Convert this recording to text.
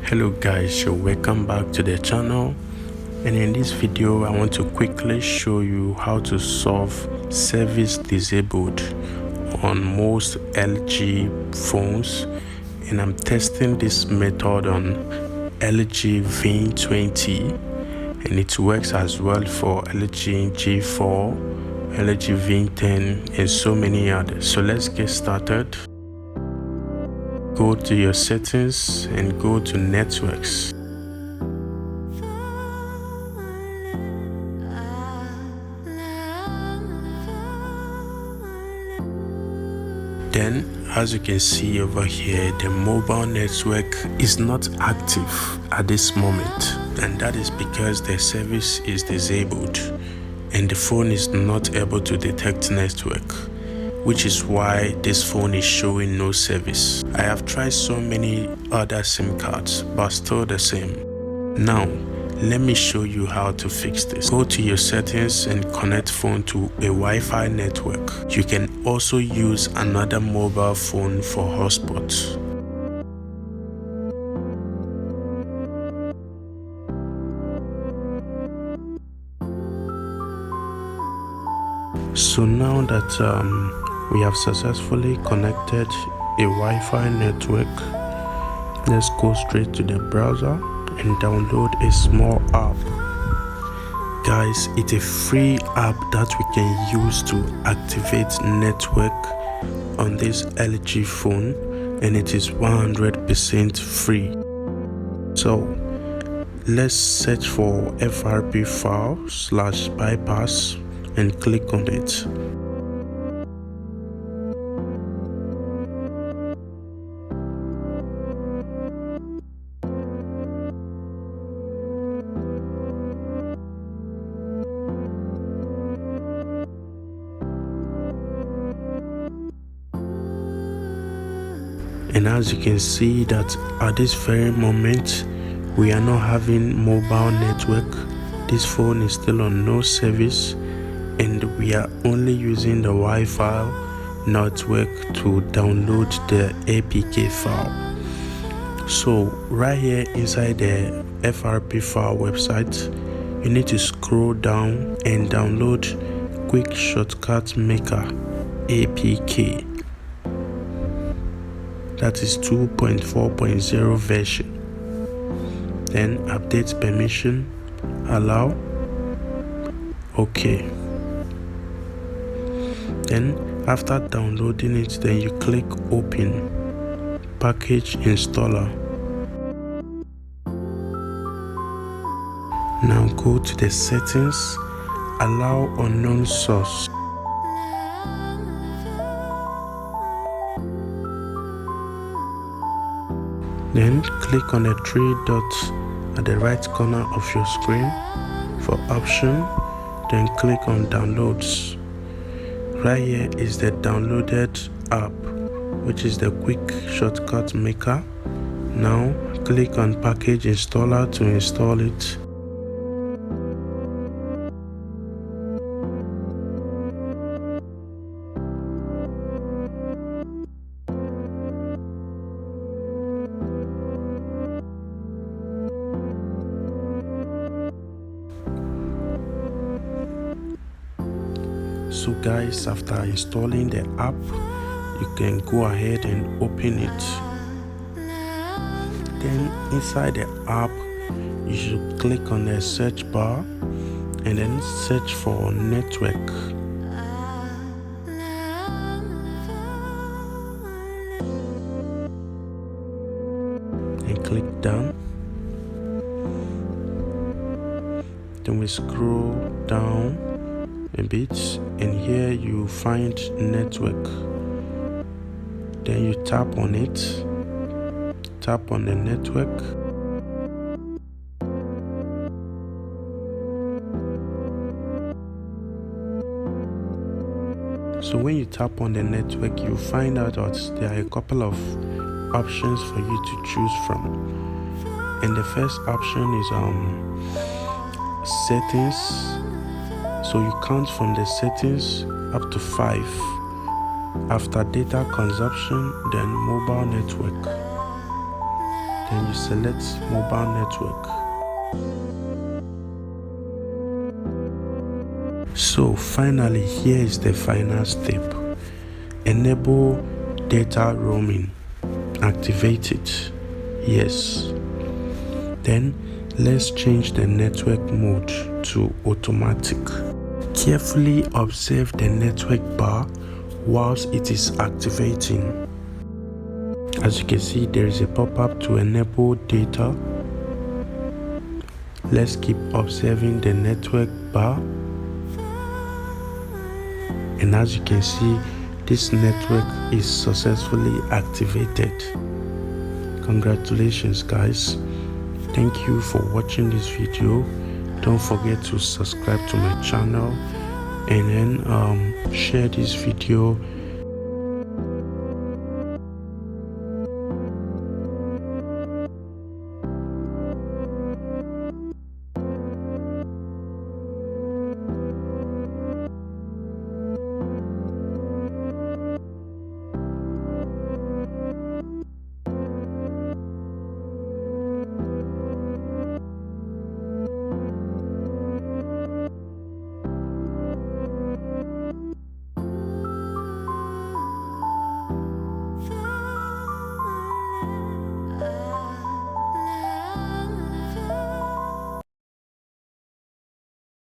Hello guys, so welcome back to the channel, and in this video I want to quickly show you how to solve service disabled on most LG phones, and I'm testing this method on LG V20 and it works as well for LG G4, LG V10 and so many others. So let's get started. Go to your settings and go to networks. Then, as you can see over here, the mobile network is not active at this moment, and that is because the service is disabled and the phone is not able to detect network, which is why this phone is showing no service. I have tried so many other SIM cards, but still the same. Now, let me show you how to fix this. Go to your settings and connect phone to a Wi-Fi network. You can also use another mobile phone for hotspot. So now that we have successfully connected a Wi-Fi network, let's go straight to the browser and download a small app. Guys, it's a free app that we can use to activate network on this LG phone, and it is 100% free. So let's search for FRP file /bypass and click on it. And as you can see that at this very moment we are not having mobile network. This phone is still on no service and we are only using the Wi-Fi network to download the APK file. So right here inside the FRP file website, you need to scroll down and download Quick Shortcut Maker APK. That is 2.4.0 version. Then update permission, allow, okay. Then after downloading it, then you click open package installer. Now go to the settings, allow unknown source. Then click on the three dots at the right corner of your screen for option, then click on downloads. Right here is the downloaded app, which is the Quick Shortcut Maker. Now click on package installer to install it. So guys, after installing the app, you can go ahead and open it. Then inside the app, you should click on the search bar and then search for network. And click done. Then we scroll down a bit and here you find network. Then you tap on it, tap on the network. So when you tap on the network, you find out that there are a couple of options for you to choose from, and the first option is settings. So you count from the settings up to 5. After data consumption, then mobile network. then you select mobile network. So finally, here is the final step. Enable data roaming. Activate it. Yes. Then let's change the network mode to automatic. Carefully observe the network bar whilst it is activating. As you can see, there is a pop-up to enable data. Let's keep observing the network bar. And as you can see, this network is successfully activated. Congratulations, guys. Thank you for watching this video. Don't forget to subscribe to my channel and then share this video